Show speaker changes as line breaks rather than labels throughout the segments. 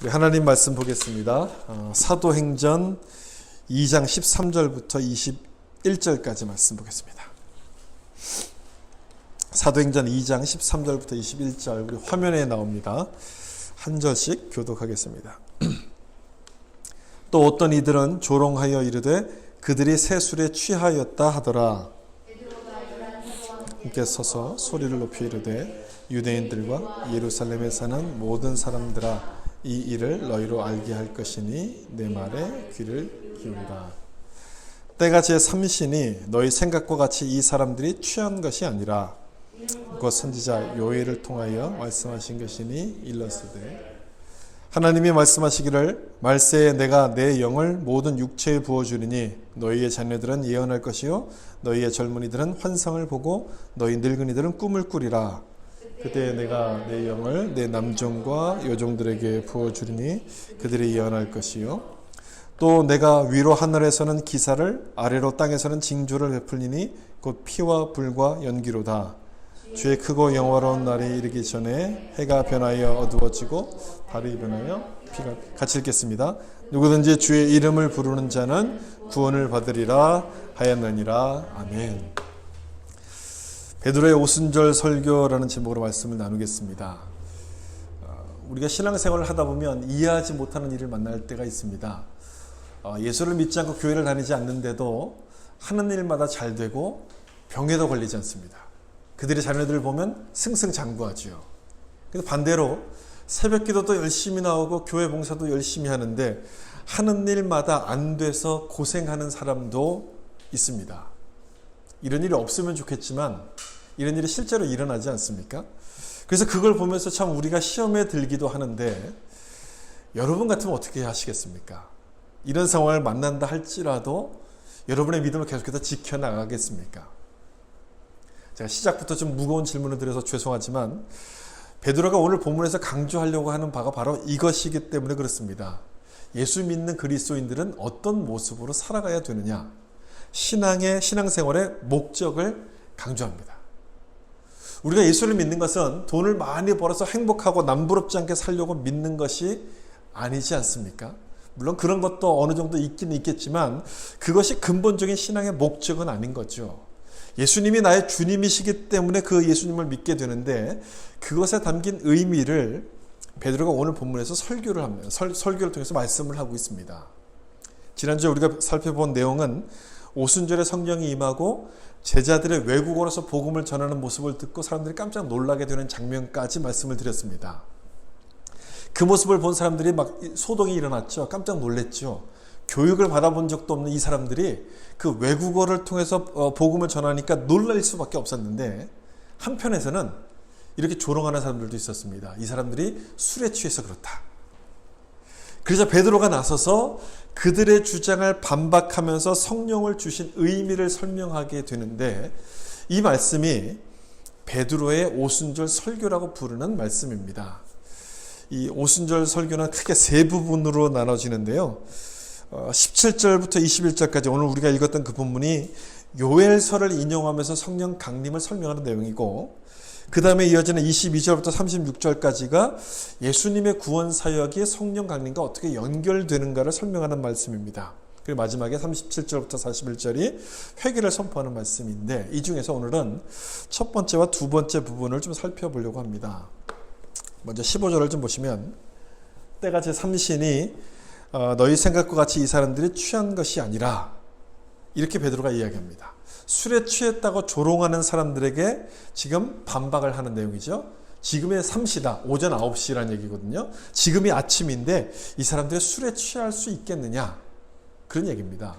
우리 하나님 말씀 보겠습니다. 사도행전 2장 13절부터 21절까지 말씀 보겠습니다. 사도행전 2장 13절부터 21절 우리 화면에 나옵니다. 한 절씩 교독하겠습니다. 또 어떤 이들은 조롱하여 이르되 그들이 새 술에 취하였다 하더라. 함께 서서 소리를 높여 이르되 유대인들과 예루살렘에 사는 모든 사람들아 이 일을 너희로 알게 할 것이니 내 말에 귀를 기울이라. 때가 제3시니 너희 생각과 같이 이 사람들이 취한 것이 아니라 곧 선지자 요엘을 통하여 말씀하신 것이니 일렀으되 하나님이 말씀하시기를 말세에 내가 내 영을 모든 육체에 부어주리니 너희의 자녀들은 예언할 것이요 너희의 젊은이들은 환상을 보고 너희 늙은이들은 꿈을 꾸리라. 그때 내가 내 영을 내 남종과 여종들에게 부어주리니 그들이 예언할 것이요 또 내가 위로 하늘에서는 기사를 아래로 땅에서는 징조를 베풀리니 곧 피와 불과 연기로다. 주의 크고 영화로운 날이 이르기 전에 해가 변하여 어두워지고 달이 변하여 피가 같이 읽겠습니다. 누구든지 주의 이름을 부르는 자는 구원을 받으리라 하였느니라. 아멘. 베드로의 오순절 설교라는 제목으로 말씀을 나누겠습니다. 우리가 신앙생활을 하다 보면 이해하지 못하는 일을 만날 때가 있습니다. 예수를 믿지 않고 교회를 다니지 않는데도 하는 일마다 잘 되고 병에도 걸리지 않습니다. 그들의 자녀들을 보면 승승장구하죠. 그래서 반대로 새벽 기도도 열심히 나오고 교회 봉사도 열심히 하는데 하는 일마다 안 돼서 고생하는 사람도 있습니다. 이런 일이 없으면 좋겠지만 이런 일이 실제로 일어나지 않습니까? 그래서 그걸 보면서 참 우리가 시험에 들기도 하는데 여러분 같으면 어떻게 하시겠습니까? 이런 상황을 만난다 할지라도 여러분의 믿음을 계속해서 지켜나가겠습니까? 제가 시작부터 좀 무거운 질문을 드려서 죄송하지만 베드로가 오늘 본문에서 강조하려고 하는 바가 바로 이것이기 때문에 그렇습니다. 예수 믿는 그리스도인들은 어떤 모습으로 살아가야 되느냐? 신앙생활의 목적을 강조합니다. 우리가 예수를 믿는 것은 돈을 많이 벌어서 행복하고 남부럽지 않게 살려고 믿는 것이 아니지 않습니까? 물론 그런 것도 어느 정도 있긴 있겠지만 그것이 근본적인 신앙의 목적은 아닌 거죠. 예수님이 나의 주님이시기 때문에 그 예수님을 믿게 되는데 그것에 담긴 의미를 베드로가 오늘 본문에서 설교를 합니다. 설교를 통해서 말씀을 하고 있습니다. 지난주에 우리가 살펴본 내용은 오순절에 성령이 임하고 제자들의 외국어로서 복음을 전하는 모습을 듣고 사람들이 깜짝 놀라게 되는 장면까지 말씀을 드렸습니다. 그 모습을 본 사람들이 막 소동이 일어났죠. 깜짝 놀랐죠. 교육을 받아본 적도 없는 이 사람들이 그 외국어를 통해서 복음을 전하니까 놀랄 수밖에 없었는데 한편에서는 이렇게 조롱하는 사람들도 있었습니다. 이 사람들이 술에 취해서 그렇다. 그래서 베드로가 나서서 그들의 주장을 반박하면서 성령을 주신 의미를 설명하게 되는데 이 말씀이 베드로의 오순절 설교라고 부르는 말씀입니다. 이 오순절 설교는 크게 세 부분으로 나눠지는데요. 17절부터 21절까지 오늘 우리가 읽었던 그 본문이 요엘서를 인용하면서 성령 강림을 설명하는 내용이고 그 다음에 이어지는 22절부터 36절까지가 예수님의 구원 사역이 성령 강림과 어떻게 연결되는가를 설명하는 말씀입니다. 그리고 마지막에 37절부터 41절이 회개를 선포하는 말씀인데 이 중에서 오늘은 첫 번째와 두 번째 부분을 좀 살펴보려고 합니다. 먼저 15절을 좀 보시면 때가 제3시니 너희 생각과 같이 이 사람들이 취한 것이 아니라 이렇게 베드로가 이야기합니다. 술에 취했다고 조롱하는 사람들에게 지금 반박을 하는 내용이죠. 지금의 3시다. 오전 9시라는 얘기거든요. 지금이 아침인데 이 사람들이 술에 취할 수 있겠느냐? 그런 얘기입니다.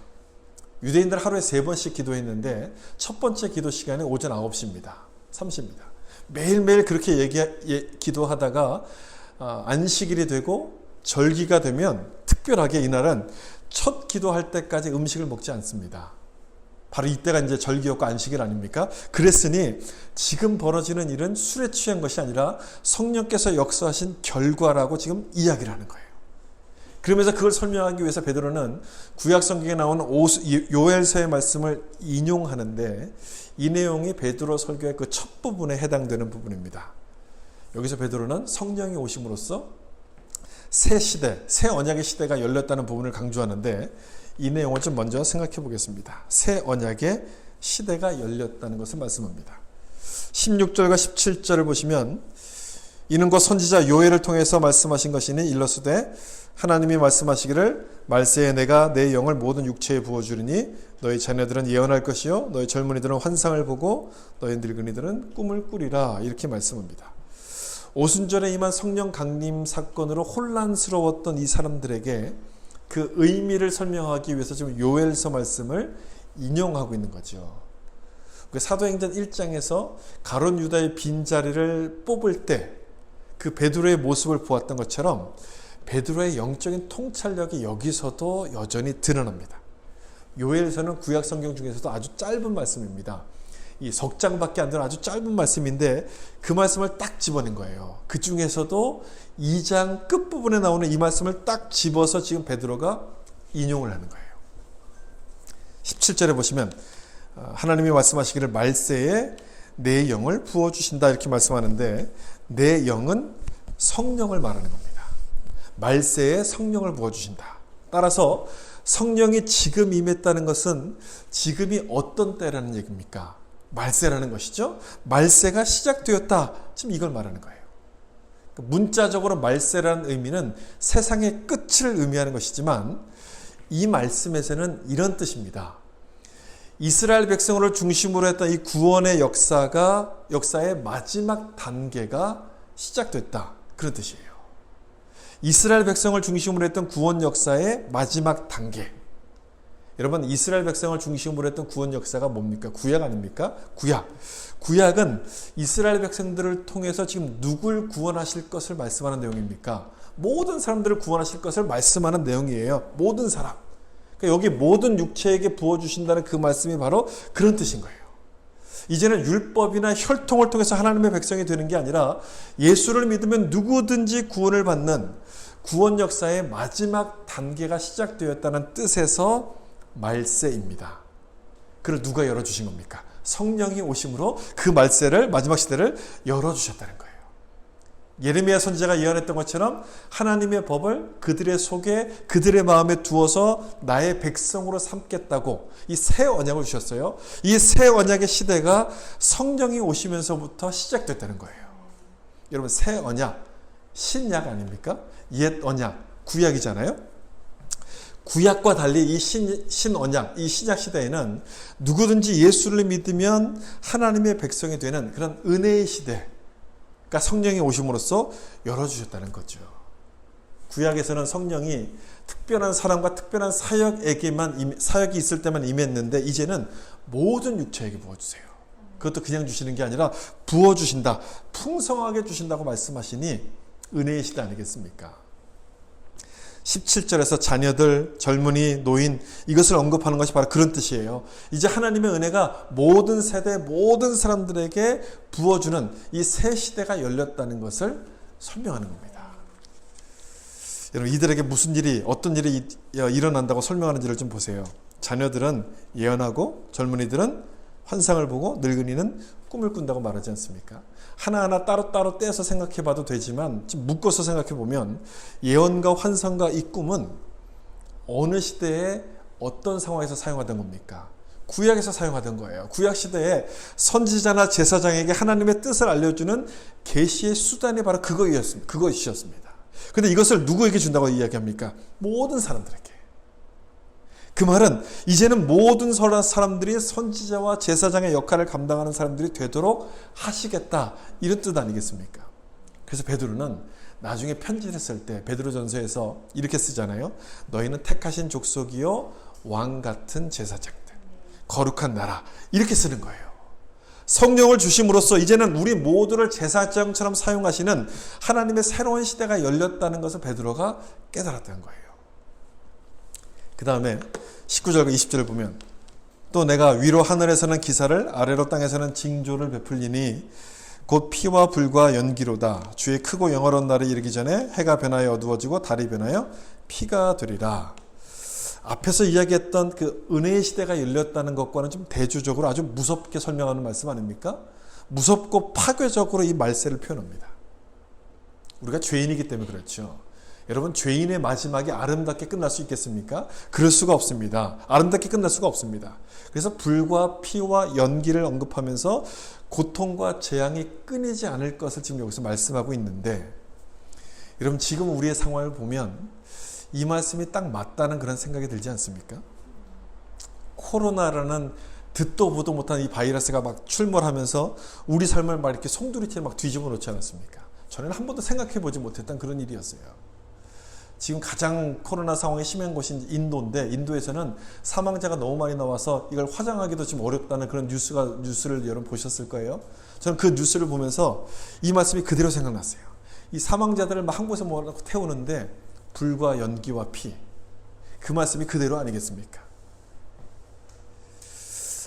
유대인들 하루에 3번씩 기도했는데 첫 번째 기도 시간은 오전 9시입니다. 3시입니다. 매일매일 그렇게 기도하다가 안식일이 되고 절기가 되면 특별하게 이날은 첫 기도할 때까지 음식을 먹지 않습니다. 바로 이때가 이제 절기였고 안식일 아닙니까? 그랬으니 지금 벌어지는 일은 술에 취한 것이 아니라 성령께서 역사하신 결과라고 지금 이야기를 하는 거예요. 그러면서 그걸 설명하기 위해서 베드로는 구약 성경에 나오는 요엘서의 말씀을 인용하는데 이 내용이 베드로 설교의 그 첫 부분에 해당되는 부분입니다. 여기서 베드로는 성령이 오심으로써 새 시대, 새 언약의 시대가 열렸다는 부분을 강조하는데 이 내용을 좀 먼저 생각해 보겠습니다. 새 언약의 시대가 열렸다는 것을 말씀합니다. 16절과 17절을 보시면 이는 곧 선지자 요엘을 통해서 말씀하신 것이니 일러스되 하나님이 말씀하시기를 말세에 내가 내 영을 모든 육체에 부어주리니 너희 자녀들은 예언할 것이요 너희 젊은이들은 환상을 보고 너희 늙은이들은 꿈을 꾸리라 이렇게 말씀합니다. 오순절에 임한 성령 강림 사건으로 혼란스러웠던 이 사람들에게 그 의미를 설명하기 위해서 지금 요엘서 말씀을 인용하고 있는 거죠. 사도행전 1장에서 가룟 유다의 빈자리를 뽑을 때 그 베드로의 모습을 보았던 것처럼 베드로의 영적인 통찰력이 여기서도 여전히 드러납니다. 요엘서는 구약 성경 중에서도 아주 짧은 말씀입니다. 이 석 장밖에 안 되는 아주 짧은 말씀인데 그 말씀을 딱 집어낸 거예요. 그 중에서도 2장 끝부분에 나오는 이 말씀을 딱 집어서 지금 베드로가 인용을 하는 거예요. 17절에 보시면 하나님이 말씀하시기를 말세에 내 영을 부어주신다 이렇게 말씀하는데 내 영은 성령을 말하는 겁니다. 말세에 성령을 부어주신다. 따라서 성령이 지금 임했다는 것은 지금이 어떤 때라는 얘기입니까? 말세라는 것이죠. 말세가 시작되었다. 지금 이걸 말하는 거예요. 문자적으로 말세라는 의미는 세상의 끝을 의미하는 것이지만 이 말씀에서는 이런 뜻입니다. 이스라엘 백성을 중심으로 했던 이 구원의 역사의 마지막 단계가 시작됐다. 그런 뜻이에요. 이스라엘 백성을 중심으로 했던 구원 역사의 마지막 단계. 여러분, 이스라엘 백성을 중심으로 했던 구원 역사가 뭡니까? 구약 아닙니까? 구약은 이스라엘 백성들을 통해서 지금 누굴 구원하실 것을 말씀하는 내용입니까? 모든 사람들을 구원하실 것을 말씀하는 내용이에요. 모든 사람. 그러니까 여기 모든 육체에게 부어주신다는 그 말씀이 바로 그런 뜻인 거예요. 이제는 율법이나 혈통을 통해서 하나님의 백성이 되는 게 아니라 예수를 믿으면 누구든지 구원을 받는 구원 역사의 마지막 단계가 시작되었다는 뜻에서 말세입니다. 그걸 누가 열어주신 겁니까? 성령이 오심으로 그 말세를, 마지막 시대를 열어주셨다는 거예요. 예레미야 선지자가 예언했던 것처럼 하나님의 법을 그들의 속에, 그들의 마음에 두어서 나의 백성으로 삼겠다고 이 새 언약을 주셨어요. 이 새 언약의 시대가 성령이 오시면서부터 시작됐다는 거예요. 여러분, 새 언약, 신약 아닙니까? 옛 언약, 구약이잖아요. 구약과 달리 이 신언약, 이 신약 시대에는 누구든지 예수를 믿으면 하나님의 백성이 되는 그런 은혜의 시대, 그러니까 성령이 오심으로써 열어주셨다는 거죠. 구약에서는 성령이 특별한 사람과 특별한 사역이 있을 때만 임했는데 이제는 모든 육체에게 부어주세요. 그것도 그냥 주시는 게 아니라 부어주신다, 풍성하게 주신다고 말씀하시니 은혜의 시대 아니겠습니까? 17절에서 자녀들, 젊은이, 노인 이것을 언급하는 것이 바로 그런 뜻이에요. 이제 하나님의 은혜가 모든 세대, 모든 사람들에게 부어주는 이 새 시대가 열렸다는 것을 설명하는 겁니다. 여러분, 이들에게 무슨 일이, 어떤 일이 일어난다고 설명하는지를 좀 보세요. 자녀들은 예언하고 젊은이들은 환상을 보고 늙은이는 꿈을 꾼다고 말하지 않습니까? 하나하나 따로따로 떼서 생각해 봐도 되지만 좀 묶어서 생각해 보면 예언과 환상과 이 꿈은 어느 시대에 어떤 상황에서 사용하던 겁니까? 구약에서 사용하던 거예요. 구약 시대에 선지자나 제사장에게 하나님의 뜻을 알려주는 계시의 수단이 바로 그것이었습니다. 그런데 이것을 누구에게 준다고 이야기합니까? 모든 사람들에게. 그 말은 이제는 모든 사람들이 선지자와 제사장의 역할을 감당하는 사람들이 되도록 하시겠다, 이런 뜻 아니겠습니까? 그래서 베드로는 나중에 편지를 쓸 때 베드로전서에서 이렇게 쓰잖아요. 너희는 택하신 족속이요 왕 같은 제사장들, 거룩한 나라, 이렇게 쓰는 거예요. 성령을 주심으로써 이제는 우리 모두를 제사장처럼 사용하시는 하나님의 새로운 시대가 열렸다는 것을 베드로가 깨달았다는 거예요. 그 다음에 19절과 20절을 보면 또 내가 위로 하늘에서는 기사를 아래로 땅에서는 징조를 베풀리니 곧 피와 불과 연기로다. 주의 크고 영화로운 날이 이르기 전에 해가 변하여 어두워지고 달이 변하여 피가 되리라. 앞에서 이야기했던 그 은혜의 시대가 열렸다는 것과는 좀 대조적으로 아주 무섭게 설명하는 말씀 아닙니까? 무섭고 파괴적으로 이 말세를 표현합니다. 우리가 죄인이기 때문에 그렇죠. 여러분, 죄인의 마지막이 아름답게 끝날 수 있겠습니까? 그럴 수가 없습니다. 아름답게 끝날 수가 없습니다. 그래서 불과 피와 연기를 언급하면서 고통과 재앙이 끊이지 않을 것을 지금 여기서 말씀하고 있는데, 여러분, 지금 우리의 상황을 보면 이 말씀이 딱 맞다는 그런 생각이 들지 않습니까? 코로나라는 듣도 보도 못한 이 바이러스가 막 출몰하면서 우리 삶을 막 이렇게 송두리째 막 뒤집어 놓지 않았습니까? 전에는 한 번도 생각해 보지 못했던 그런 일이었어요. 지금 가장 코로나 상황이 심한 곳이 인도인데, 인도에서는 사망자가 너무 많이 나와서 이걸 화장하기도 지금 어렵다는 그런 뉴스를 여러분 보셨을 거예요. 저는 그 뉴스를 보면서 이 말씀이 그대로 생각났어요. 이 사망자들을 막 한 곳에 모아놓고 태우는데 불과 연기와 피, 그 말씀이 그대로 아니겠습니까?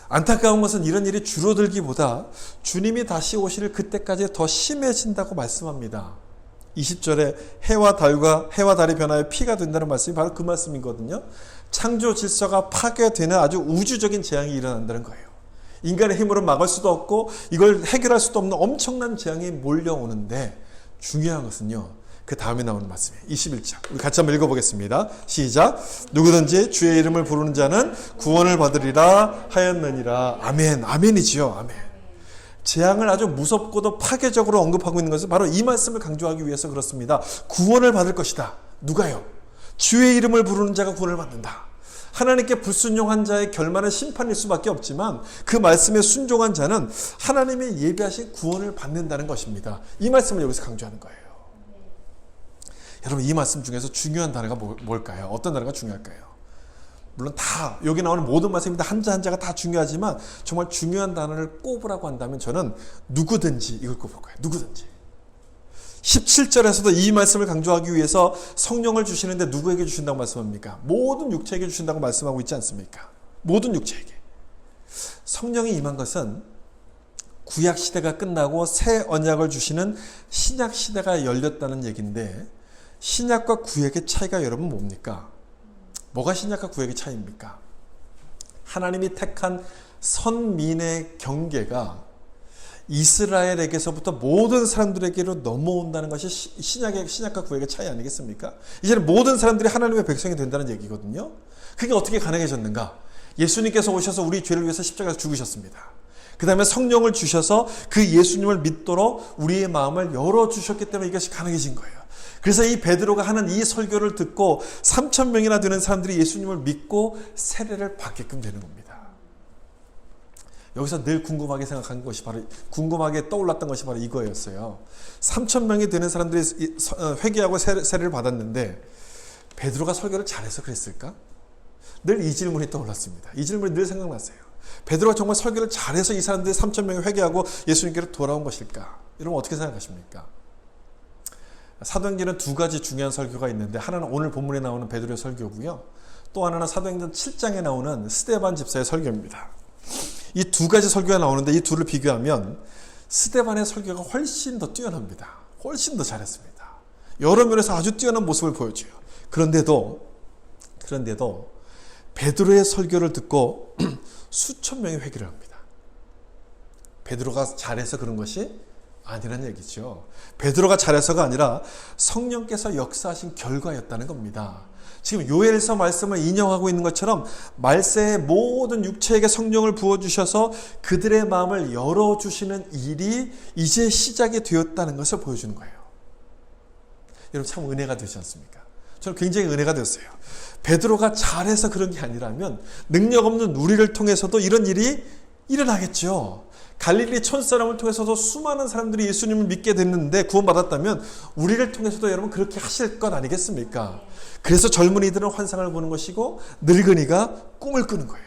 안타까운 것은 이런 일이 줄어들기보다 주님이 다시 오실 그때까지 더 심해진다고 말씀합니다. 20절에 해와 달이 변하여 피가 된다는 말씀이 바로 그 말씀이거든요. 창조 질서가 파괴되는 아주 우주적인 재앙이 일어난다는 거예요. 인간의 힘으로 막을 수도 없고 이걸 해결할 수도 없는 엄청난 재앙이 몰려오는데, 중요한 것은요, 그 다음에 나오는 말씀이에요. 21절. 우리 같이 한번 읽어보겠습니다. 시작. 누구든지 주의 이름을 부르는 자는 구원을 받으리라 하였느니라. 아멘. 아멘이지요. 아멘. 재앙을 아주 무섭고도 파괴적으로 언급하고 있는 것은 바로 이 말씀을 강조하기 위해서 그렇습니다. 구원을 받을 것이다. 누가요? 주의 이름을 부르는 자가 구원을 받는다. 하나님께 불순종한 자의 결말은 심판일 수밖에 없지만 그 말씀에 순종한 자는 하나님의 예비하신 구원을 받는다는 것입니다. 이 말씀을 여기서 강조하는 거예요. 여러분, 이 말씀 중에서 중요한 단어가 뭘까요? 어떤 단어가 중요할까요? 물론 다 여기 나오는 모든 말씀이 다 한자 한자가 다 중요하지만 정말 중요한 단어를 꼽으라고 한다면 저는 누구든지 이걸 꼽을 거예요. 누구든지. 17절에서도 이 말씀을 강조하기 위해서 성령을 주시는데 누구에게 주신다고 말씀합니까? 모든 육체에게 주신다고 말씀하고 있지 않습니까? 모든 육체에게. 성령이 임한 것은 구약 시대가 끝나고 새 언약을 주시는 신약 시대가 열렸다는 얘기인데, 신약과 구약의 차이가 여러분 뭡니까? 뭐가 신약과 구약의 차이입니까? 하나님이 택한 선민의 경계가 이스라엘에게서부터 모든 사람들에게로 넘어온다는 것이 신약과 구약의 차이 아니겠습니까? 이제는 모든 사람들이 하나님의 백성이 된다는 얘기거든요. 그게 어떻게 가능해졌는가? 예수님께서 오셔서 우리 죄를 위해서 십자가에서 죽으셨습니다. 그 다음에 성령을 주셔서 그 예수님을 믿도록 우리의 마음을 열어주셨기 때문에 이것이 가능해진 거예요. 그래서 이 베드로가 하는 이 설교를 듣고 3,000명이나 되는 사람들이 예수님을 믿고 세례를 받게끔 되는 겁니다. 여기서 늘 궁금하게 생각한 것이 바로, 궁금하게 떠올랐던 것이 바로 이거였어요. 3,000명이 되는 사람들이 회개하고 세례를 받았는데 베드로가 설교를 잘해서 그랬을까? 늘 이 질문이 떠올랐습니다. 이 질문이 늘 생각났어요. 베드로가 정말 설교를 잘해서 이 사람들이 3,000명이 회개하고 예수님께로 돌아온 것일까? 여러분 어떻게 생각하십니까? 사도행전은 두 가지 중요한 설교가 있는데, 하나는 오늘 본문에 나오는 베드로의 설교고요. 또 하나는 사도행전 7장에 나오는 스데반 집사의 설교입니다. 이 두 가지 설교가 나오는데 이 둘을 비교하면 스데반의 설교가 훨씬 더 뛰어납니다. 훨씬 더 잘했습니다. 여러 면에서 아주 뛰어난 모습을 보여줘요. 그런데도 베드로의 설교를 듣고 수천 명이 회개를 합니다. 베드로가 잘해서 그런 것이 아니란 얘기죠. 베드로가 잘해서가 아니라 성령께서 역사하신 결과였다는 겁니다. 지금 요엘서 말씀을 인용하고 있는 것처럼 말세의 모든 육체에게 성령을 부어주셔서 그들의 마음을 열어주시는 일이 이제 시작이 되었다는 것을 보여주는 거예요. 여러분 참 은혜가 되지 않습니까? 저는 굉장히 은혜가 됐어요. 베드로가 잘해서 그런 게 아니라면 능력 없는 우리를 통해서도 이런 일이 일어나겠죠. 갈릴리 촌사람을 통해서도 수많은 사람들이 예수님을 믿게 됐는데 구원받았다면 우리를 통해서도 여러분 그렇게 하실 것 아니겠습니까? 그래서 젊은이들은 환상을 보는 것이고 늙은이가 꿈을 꾸는 거예요.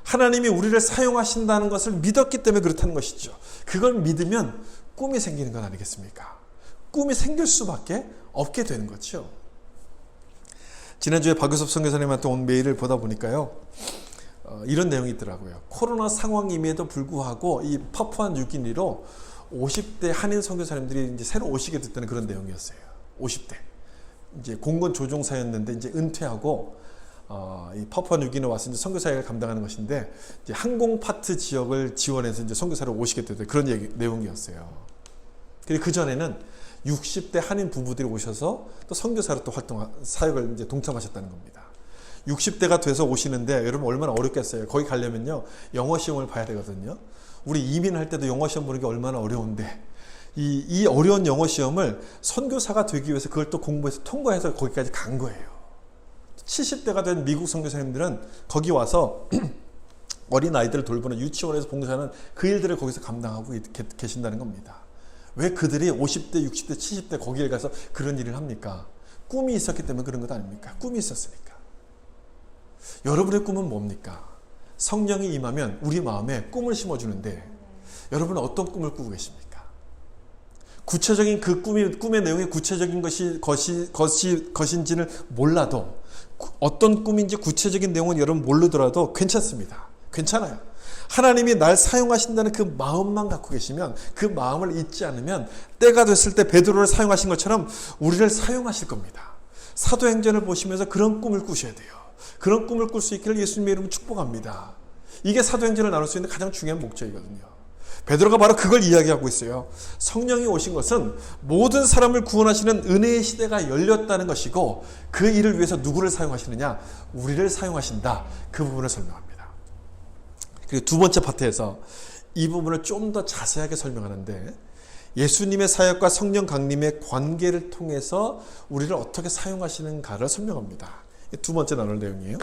하나님이 우리를 사용하신다는 것을 믿었기 때문에 그렇다는 것이죠. 그걸 믿으면 꿈이 생기는 것 아니겠습니까? 꿈이 생길 수밖에 없게 되는 거죠. 지난주에 박유섭 선교사님한테 온 메일을 보다 보니까요. 이런 내용이 있더라고요. 코로나 상황임에도 불구하고 이 파푸아 뉴기니로 50대 한인 선교사님들이 이제 새로 오시게 됐다는 그런 내용이었어요. 50대. 이제 공군 조종사였는데 이제 은퇴하고 이 파푸아 뉴기니 와서 이제 선교사역을 감당하는 것인데 이제 항공 파트 지역을 지원해서 이제 선교사로 오시게 됐던 그런 내용이었어요. 근데 그 전에는 60대 한인 부부들이 오셔서 또 선교사로 또 사역을 이제 동참하셨다는 겁니다. 60대가 돼서 오시는데 여러분 얼마나 어렵겠어요. 거기 가려면요 영어 시험을 봐야 되거든요. 우리 이민할 때도 영어 시험 보는 게 얼마나 어려운데 이 어려운 영어 시험을 선교사가 되기 위해서 그걸 또 공부해서 통과해서 거기까지 간 거예요. 70대가 된 미국 선교사님들은 거기 와서 어린 아이들을 돌보는 유치원에서 봉사하는 그 일들을 거기서 감당하고 계신다는 겁니다. 왜 그들이 50대, 60대, 70대 거기에 가서 그런 일을 합니까? 꿈이 있었기 때문에 그런 것 아닙니까? 꿈이 있었으니까. 여러분의 꿈은 뭡니까? 성령이 임하면 우리 마음에 꿈을 심어주는데 여러분은 어떤 꿈을 꾸고 계십니까? 구체적인 그 꿈의 내용이 구체적인 것인지를 몰라도 어떤 꿈인지 구체적인 내용은 여러분 모르더라도 괜찮습니다. 괜찮아요. 하나님이 날 사용하신다는 그 마음만 갖고 계시면 그 마음을 잊지 않으면 때가 됐을 때 베드로를 사용하신 것처럼 우리를 사용하실 겁니다. 사도행전을 보시면서 그런 꿈을 꾸셔야 돼요. 그런 꿈을 꿀 수 있기를 예수님의 이름으로 축복합니다. 이게 사도행전을 나눌 수 있는 가장 중요한 목적이거든요. 베드로가 바로 그걸 이야기하고 있어요. 성령이 오신 것은 모든 사람을 구원하시는 은혜의 시대가 열렸다는 것이고 그 일을 위해서 누구를 사용하시느냐? 우리를 사용하신다. 그 부분을 설명합니다. 그리고 두 번째 파트에서 이 부분을 좀 더 자세하게 설명하는데 예수님의 사역과 성령 강림의 관계를 통해서 우리를 어떻게 사용하시는가를 설명합니다. 두 번째 나눌 내용이에요.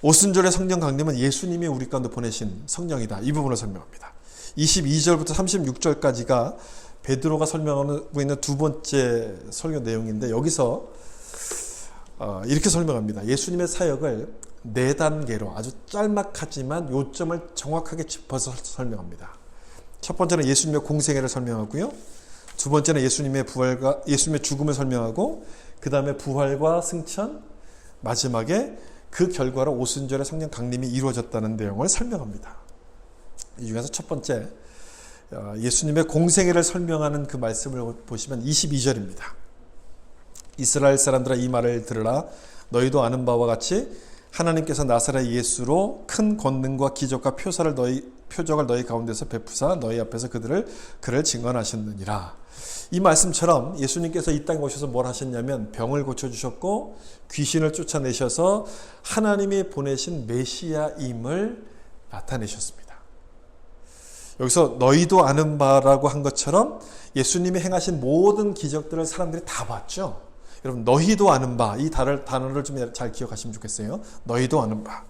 오순절의 성령 강림은 예수님이 우리 가운데 보내신 성령이다. 이 부분을 설명합니다. 22절부터 36절까지가 베드로가 설명하고 있는 두 번째 설교 내용인데 여기서 이렇게 설명합니다. 예수님의 사역을 네 단계로 아주 짤막하지만 요점을 정확하게 짚어서 설명합니다. 첫 번째는 예수님의 공생애를 설명하고요. 두 번째는 예수님의 부활과 예수님의 죽음을 설명하고 그 다음에 부활과 승천, 마지막에 그 결과로 오순절의 성령 강림이 이루어졌다는 내용을 설명합니다. 이 중에서 첫 번째 예수님의 공생애를 설명하는 그 말씀을 보시면 22절입니다. 이스라엘 사람들아 이 말을 들으라. 너희도 아는 바와 같이 하나님께서 나사렛 예수로 큰 권능과 기적과 표적을 너희 가운데서 베푸사 너희 앞에서 그를 증언하셨느니라. 이 말씀처럼 예수님께서 이 땅에 오셔서 뭘 하셨냐면 병을 고쳐주셨고 귀신을 쫓아내셔서 하나님이 보내신 메시아임을 나타내셨습니다. 여기서 너희도 아는 바라고 한 것처럼 예수님이 행하신 모든 기적들을 사람들이 다 봤죠. 여러분 너희도 아는 바 이 단어를 좀 잘 기억하시면 좋겠어요. 너희도 아는 바.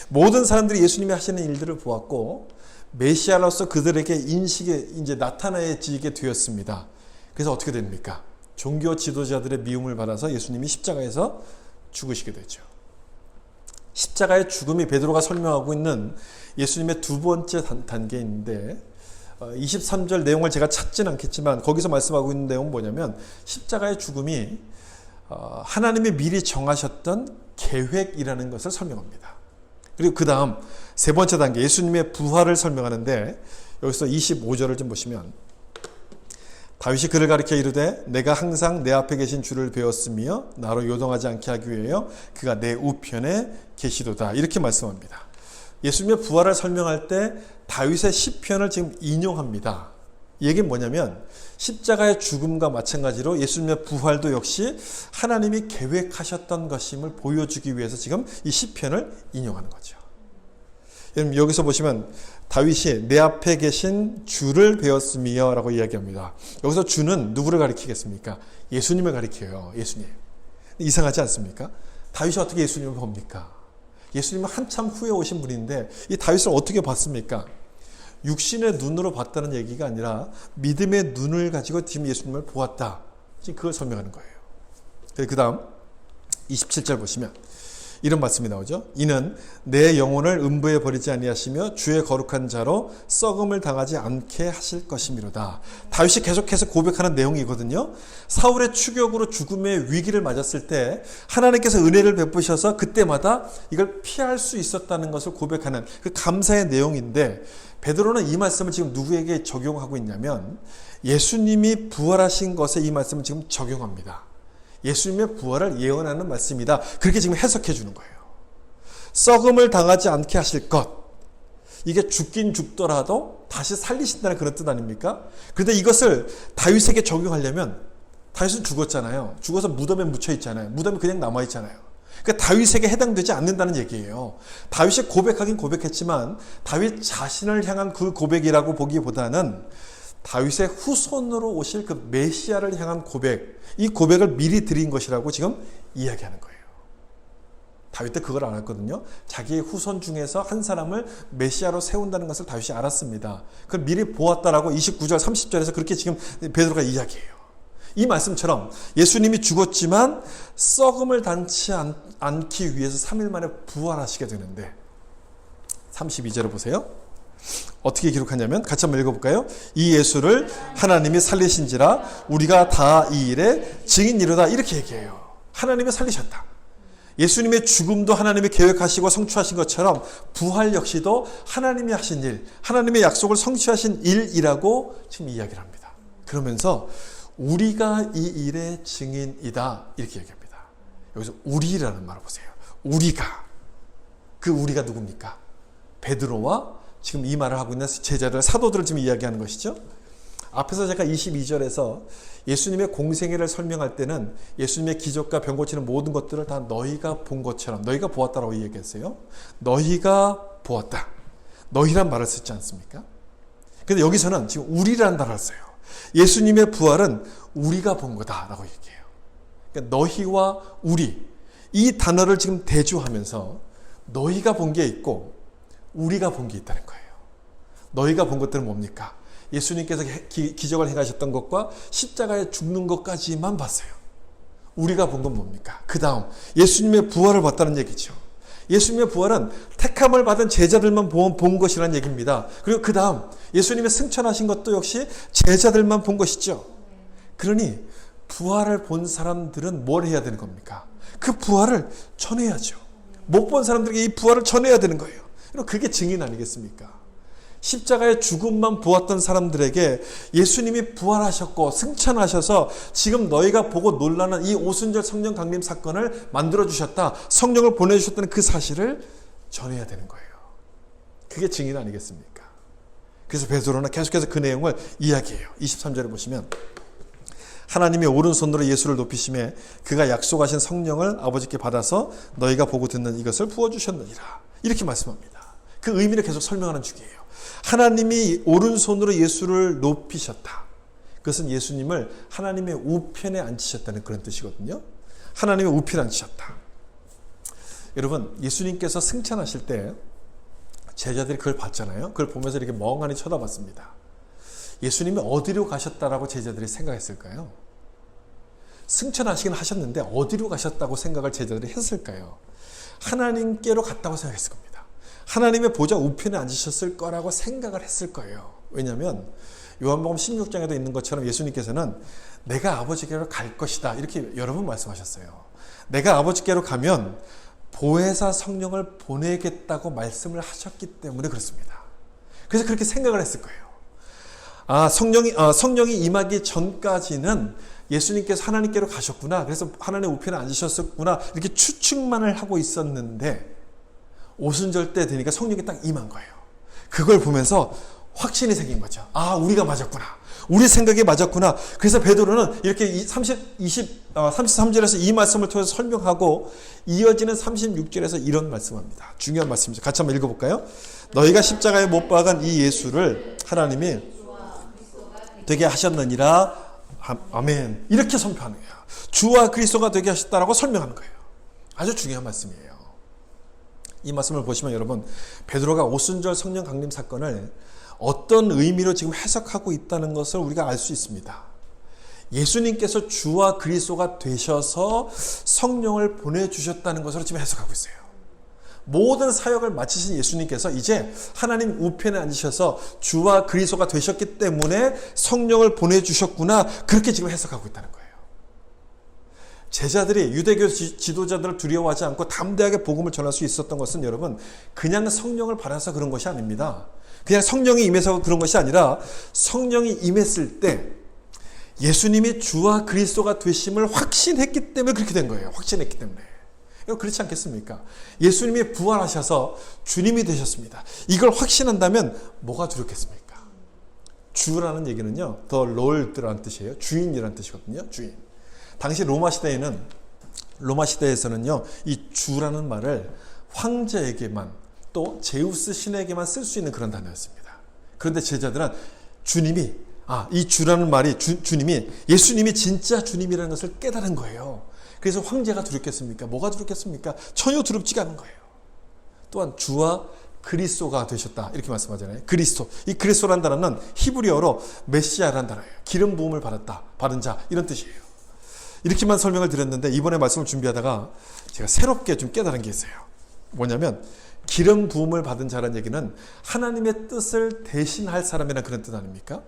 모든 사람들이 예수님이 하시는 일들을 보았고 메시아로서 그들에게 인식에 이제 나타나지게 되었습니다. 그래서 어떻게 됩니까? 종교 지도자들의 미움을 받아서 예수님이 십자가에서 죽으시게 되죠. 십자가의 죽음이 베드로가 설명하고 있는 예수님의 두 번째 단계인데 23절 내용을 제가 찾지는 않겠지만 거기서 말씀하고 있는 내용은 뭐냐면 십자가의 죽음이 하나님이 미리 정하셨던 계획이라는 것을 설명합니다. 그리고 그 다음 세 번째 단계 예수님의 부활을 설명하는데 여기서 25절을 좀 보시면 다윗이 그를 가리켜 이르되 내가 항상 내 앞에 계신 주를 배웠으며 나로 요동하지 않게 하기 위하여 그가 내 우편에 계시도다. 이렇게 말씀합니다. 예수님의 부활을 설명할 때 다윗의 시편을 지금 인용합니다. 이 얘기는 뭐냐면 십자가의 죽음과 마찬가지로 예수님의 부활도 역시 하나님이 계획하셨던 것임을 보여주기 위해서 지금 이 시편을 인용하는 거죠. 여러분 여기서 보시면 다윗이 내 앞에 계신 주를 배웠으며 라고 이야기합니다. 여기서 주는 누구를 가리키겠습니까? 예수님을 가리켜요. 예수님. 이상하지 않습니까? 다윗이 어떻게 예수님을 봅니까? 예수님은 한참 후에 오신 분인데 이 다윗을 어떻게 봤습니까? 육신의 눈으로 봤다는 얘기가 아니라 믿음의 눈을 가지고 지금 예수님을 보았다. 지금 그걸 설명하는 거예요. 그 다음 27절 보시면 이런 말씀이 나오죠. 이는 내 영혼을 음부에 버리지 아니하시며 주의 거룩한 자로 썩음을 당하지 않게 하실 것이미로다. 다윗이 계속해서 고백하는 내용이거든요. 사울의 추격으로 죽음의 위기를 맞았을 때 하나님께서 은혜를 베푸셔서 그때마다 이걸 피할 수 있었다는 것을 고백하는 그 감사의 내용인데 베드로는 이 말씀을 지금 누구에게 적용하고 있냐면 예수님이 부활하신 것에 이 말씀을 지금 적용합니다. 예수님의 부활을 예언하는 말씀이다. 그렇게 지금 해석해 주는 거예요. 썩음을 당하지 않게 하실 것. 이게 죽긴 죽더라도 다시 살리신다는 그런 뜻 아닙니까? 그런데 이것을 다윗에게 적용하려면 다윗은 죽었잖아요. 죽어서 무덤에 묻혀 있잖아요. 무덤에 그냥 남아 있잖아요. 그러니까 다윗에게 해당되지 않는다는 얘기예요. 다윗이 고백하긴 고백했지만 다윗 자신을 향한 그 고백이라고 보기보다는 다윗의 후손으로 오실 그 메시아를 향한 고백, 이 고백을 미리 드린 것이라고 지금 이야기하는 거예요. 다윗 때 그걸 알았거든요. 자기의 후손 중에서 한 사람을 메시아로 세운다는 것을 다윗이 알았습니다. 그걸 미리 보았다라고 29절 30절에서 그렇게 지금 베드로가 이야기해요. 이 말씀처럼 예수님이 죽었지만 썩음을 당치 않기 위해서 3일 만에 부활하시게 되는데 32절을 보세요. 어떻게 기록하냐면 같이 한번 읽어볼까요? 이 예수를 하나님이 살리신지라 우리가 다 이 일에 증인이로다. 이렇게 얘기해요. 하나님이 살리셨다. 예수님의 죽음도 하나님이 계획하시고 성취하신 것처럼 부활 역시도 하나님이 하신 일, 하나님의 약속을 성취하신 일이라고 지금 이야기를 합니다. 그러면서 우리가 이 일의 증인이다 이렇게 얘기합니다. 여기서 우리라는 말을 보세요. 우리가, 그 우리가 누굽니까? 베드로와 지금 이 말을 하고 있는 제자들, 사도들을 지금 이야기하는 것이죠. 앞에서 제가 22절에서 예수님의 공생애를 설명할 때는 예수님의 기적과 병 고치는 모든 것들을 다 너희가 본 것처럼, 너희가 보았다라고 얘기했어요. 너희가 보았다. 너희란 말을 쓰지 않습니까? 근데 여기서는 지금 우리라는 단어를 써요. 예수님의 부활은 우리가 본 거다라고 얘기해요. 그러니까 너희와 우리, 이 단어를 지금 대조하면서 너희가 본 게 있고 우리가 본 게 있다는 거예요. 너희가 본 것들은 뭡니까? 예수님께서 기적을 행하셨던 것과 십자가에 죽는 것까지만 봤어요. 우리가 본 건 뭡니까? 그 다음 예수님의 부활을 봤다는 얘기죠. 예수님의 부활은 택함을 받은 제자들만 본 것이라는 얘기입니다. 그리고 그 다음 예수님의 승천하신 것도 역시 제자들만 본 것이죠. 그러니 부활을 본 사람들은 뭘 해야 되는 겁니까? 그 부활을 전해야죠. 못 본 사람들에게 이 부활을 전해야 되는 거예요. 그게 증인 아니겠습니까? 십자가의 죽음만 보았던 사람들에게 예수님이 부활하셨고 승천하셔서 지금 너희가 보고 놀라는 이 오순절 성령 강림 사건을 만들어주셨다, 성령을 보내주셨다는 그 사실을 전해야 되는 거예요. 그게 증인 아니겠습니까? 그래서 베드로는 계속해서 그 내용을 이야기해요. 23절에 보시면 하나님이 오른손으로 예수를 높이심에 그가 약속하신 성령을 아버지께 받아서 너희가 보고 듣는 이것을 부어주셨느니라. 이렇게 말씀합니다. 그 의미를 계속 설명하는 중이에요. 하나님이 오른손으로 예수를 높이셨다. 그것은 예수님을 하나님의 우편에 앉히셨다는 그런 뜻이거든요. 하나님의 우편에 앉히셨다. 여러분, 예수님께서 승천하실 때 제자들이 그걸 봤잖아요. 그걸 보면서 이렇게 멍하니 쳐다봤습니다. 예수님이 어디로 가셨다라고 제자들이 생각했을까요? 승천하시긴 하셨는데 어디로 가셨다고 생각을 제자들이 했을까요? 하나님께로 갔다고 생각했을 겁니다. 하나님의 보좌 우편에 앉으셨을 거라고 생각을 했을 거예요. 왜냐하면 요한복음 16장에도 있는 것처럼 예수님께서는 내가 아버지께로 갈 것이다 이렇게 여러 번 말씀하셨어요. 내가 아버지께로 가면 보혜사 성령을 보내겠다고 말씀을 하셨기 때문에 그렇습니다. 그래서 그렇게 생각을 했을 거예요. 성령이 임하기 전까지는 예수님께서 하나님께로 가셨구나, 그래서 하나님의 우편에 앉으셨구나 이렇게 추측만을 하고 있었는데 오순절 때 되니까 성령이 딱 임한 거예요. 그걸 보면서 확신이 생긴 거죠. 우리가 맞았구나. 우리 생각이 맞았구나. 그래서 베드로는 이렇게 33절에서 이 말씀을 통해서 설명하고 이어지는 36절에서 이런 말씀합니다. 중요한 말씀이죠. 같이 한번 읽어볼까요? 너희가 십자가에 못 박은 이 예수를 하나님이 되게 하셨느니라. 아멘. 이렇게 선포하는 거예요. 주와 그리스도가 되게 하셨다라고 설명하는 거예요. 아주 중요한 말씀이에요. 이 말씀을 보시면 여러분, 베드로가 오순절 성령 강림 사건을 어떤 의미로 지금 해석하고 있다는 것을 우리가 알 수 있습니다. 예수님께서 주와 그리스도가 되셔서 성령을 보내주셨다는 것으로 지금 해석하고 있어요. 모든 사역을 마치신 예수님께서 이제 하나님 우편에 앉으셔서 주와 그리스도가 되셨기 때문에 성령을 보내주셨구나, 그렇게 지금 해석하고 있다는 거예요. 제자들이 유대교 지도자들을 두려워하지 않고 담대하게 복음을 전할 수 있었던 것은 여러분, 그냥 성령을 받아서 그런 것이 아닙니다. 그냥 성령이 임해서 그런 것이 아니라 성령이 임했을 때 예수님이 주와 그리스도가 되심을 확신했기 때문에 그렇게 된 거예요. 확신했기 때문에. 여러분 그렇지 않겠습니까? 예수님이 부활하셔서 주님이 되셨습니다. 이걸 확신한다면 뭐가 두렵겠습니까? 주라는 얘기는요, the Lord라는 뜻이에요. 주인이라는 뜻이거든요. 주인. 당시 로마 시대에서는요, 이 주라는 말을 황제에게만, 또 제우스 신에게만 쓸 수 있는 그런 단어였습니다. 그런데 제자들은 주님이, 이 주라는 말이 주님이, 예수님이 진짜 주님이라는 것을 깨달은 거예요. 그래서 황제가 두렵겠습니까? 뭐가 두렵겠습니까? 전혀 두렵지가 않은 거예요. 또한 주와 그리스도가 되셨다, 이렇게 말씀하잖아요. 그리스도. 이 그리스도라는 단어는 히브리어로 메시아라는 단어예요. 기름 부음을 받은 자, 이런 뜻이에요. 이렇게만 설명을 드렸는데, 이번에 말씀을 준비하다가 제가 새롭게 좀 깨달은 게 있어요. 뭐냐면, 기름 부음을 받은 자라는 얘기는 하나님의 뜻을 대신할 사람이라는 그런 뜻 아닙니까?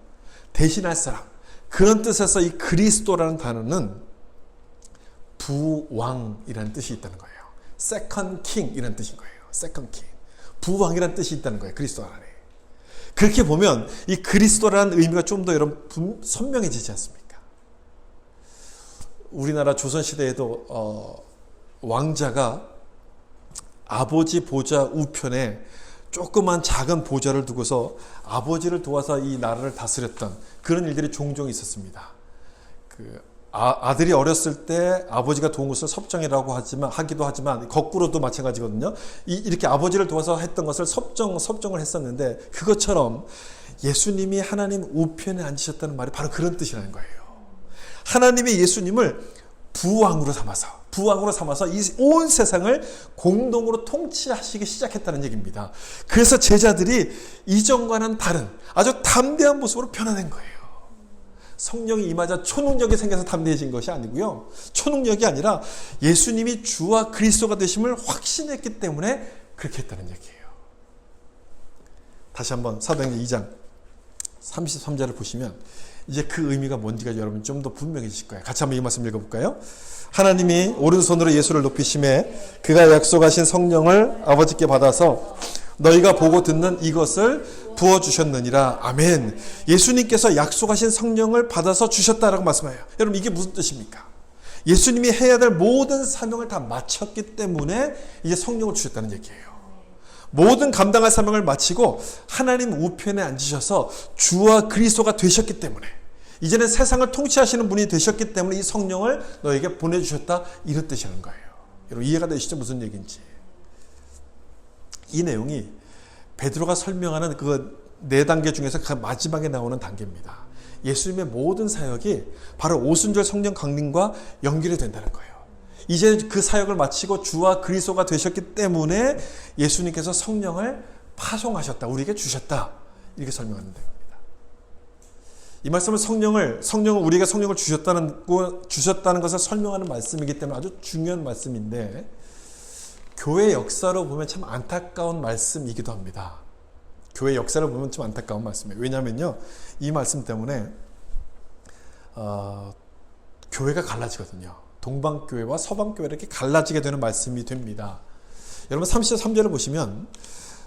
대신할 사람. 그런 뜻에서 이 그리스도라는 단어는 부왕이라는 뜻이 있다는 거예요. Second King 이라는 뜻인 거예요. Second King. 부왕이라는 뜻이 있다는 거예요. 그리스도 안에. 그렇게 보면 이 그리스도라는 의미가 좀 더 여러분 선명해지지 않습니까? 우리나라 조선시대에도 왕자가 아버지 보좌 우편에 조그만 작은 보좌를 두고서 아버지를 도와서 이 나라를 다스렸던 그런 일들이 종종 있었습니다. 아들이 어렸을 때 아버지가 도운 것을 섭정이라고 하기도 하지만 거꾸로도 마찬가지거든요. 이렇게 아버지를 도와서 했던 것을 섭정을 했었는데, 그것처럼 예수님이 하나님 우편에 앉으셨다는 말이 바로 그런 뜻이라는 거예요. 하나님이 예수님을 부왕으로 삼아서 이 온 세상을 공동으로 통치하시기 시작했다는 얘기입니다. 그래서 제자들이 이전과는 다른 아주 담대한 모습으로 변화된 거예요. 성령이 임하자 초능력이 생겨서 담대해진 것이 아니고요. 초능력이 아니라 예수님이 주와 그리스도가 되심을 확신했기 때문에 그렇게 했다는 얘기예요. 다시 한번 사도행전 2장 33절을 보시면 이제 그 의미가 뭔지가 여러분 좀 더 분명해지실 거예요. 같이 한번 이 말씀 읽어볼까요? 하나님이 오른손으로 예수를 높이심에 그가 약속하신 성령을 아버지께 받아서 너희가 보고 듣는 이것을 부어주셨느니라. 아멘. 예수님께서 약속하신 성령을 받아서 주셨다라고 말씀해요. 여러분 이게 무슨 뜻입니까? 예수님이 해야 될 모든 사명을 다 마쳤기 때문에 이제 성령을 주셨다는 얘기예요. 모든 감당할 사명을 마치고 하나님 우편에 앉으셔서 주와 그리스도가 되셨기 때문에, 이제는 세상을 통치하시는 분이 되셨기 때문에 이 성령을 너에게 보내주셨다, 이런 뜻이라는 거예요. 여러분 이해가 되시죠? 무슨 얘기인지. 이 내용이 베드로가 설명하는 그 4단계 중에서 가장 마지막에 나오는 단계입니다. 예수님의 모든 사역이 바로 오순절 성령 강림과 연결이 된다는 거예요. 이제 그 사역을 마치고 주와 그리스도가 되셨기 때문에 예수님께서 성령을 파송하셨다, 우리에게 주셨다, 이렇게 설명하는 겁니다. 이 말씀은 성령을 우리에게 성령을 주셨다는 것을 설명하는 말씀이기 때문에 아주 중요한 말씀인데, 교회 역사로 보면 참 안타까운 말씀이기도 합니다. 교회 역사를 보면 좀 안타까운 말씀이에요. 왜냐하면요, 이 말씀 때문에 교회가 갈라지거든요. 동방교회와 서방교회 이렇게 갈라지게 되는 말씀이 됩니다. 여러분 33절을 보시면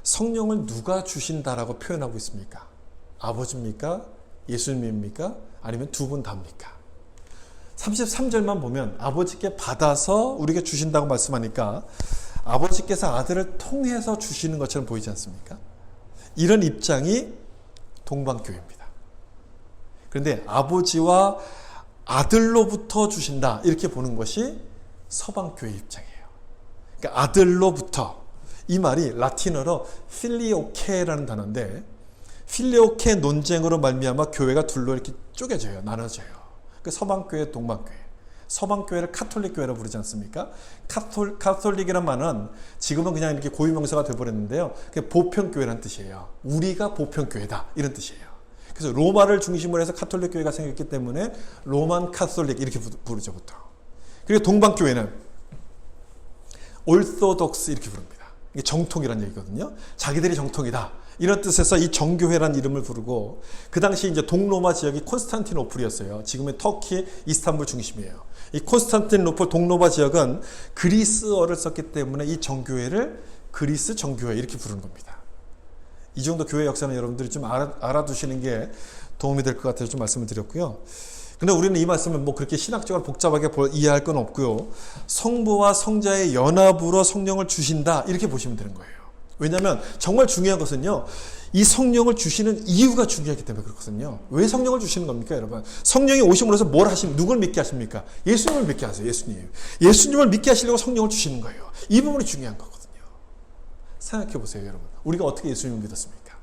성령을 누가 주신다라고 표현하고 있습니까? 아버지입니까? 예수님입니까? 아니면 두 분 다입니까? 33절만 보면 아버지께 받아서 우리에게 주신다고 말씀하니까 아버지께서 아들을 통해서 주시는 것처럼 보이지 않습니까? 이런 입장이 동방교회입니다. 그런데 아버지와 아들로부터 주신다, 이렇게 보는 것이 서방교회 입장이에요. 그러니까 아들로부터, 이 말이 라틴어로 필리오케라는 단어인데, 필리오케 논쟁으로 말미암아 교회가 둘로 이렇게 쪼개져요. 나눠져요. 그 서방교회, 동방교회. 서방교회를 카톨릭교회라고 부르지 않습니까? 카톨릭이란 말은 지금은 그냥 이렇게 고유명사가 되어버렸는데요. 그게 보편교회라는 뜻이에요. 우리가 보편교회다, 이런 뜻이에요. 그래서 로마를 중심으로 해서 카톨릭교회가 생겼기 때문에 로만 카톨릭 이렇게 부르죠, 보통. 그리고 동방교회는 올소독스 이렇게 부릅니다. 이게 정통이라는 얘기거든요. 자기들이 정통이다, 이런 뜻에서 이 정교회라는 이름을 부르고, 그 당시 이제 동로마 지역이 콘스탄티노플이었어요. 지금의 터키 이스탄불 중심이에요. 이 콘스탄티노플 동로마 지역은 그리스어를 썼기 때문에 이 정교회를 그리스 정교회 이렇게 부르는 겁니다. 이 정도 교회 역사는 여러분들이 좀 알아두시는 게 도움이 될 것 같아서 좀 말씀을 드렸고요. 근데 우리는 이 말씀을 뭐 그렇게 신학적으로 복잡하게 이해할 건 없고요. 성부와 성자의 연합으로 성령을 주신다 이렇게 보시면 되는 거예요. 왜냐하면 정말 중요한 것은요, 이 성령을 주시는 이유가 중요하기 때문에 그렇거든요. 왜 성령을 주시는 겁니까, 여러분? 성령이 오심으로써 뭘 하십니까? 누굴 믿게 하십니까? 예수님을 믿게 하세요. 예수님을 믿게 하시려고 성령을 주시는 거예요. 이 부분이 중요한 거거든요. 생각해 보세요, 여러분. 우리가 어떻게 예수님을 믿었습니까?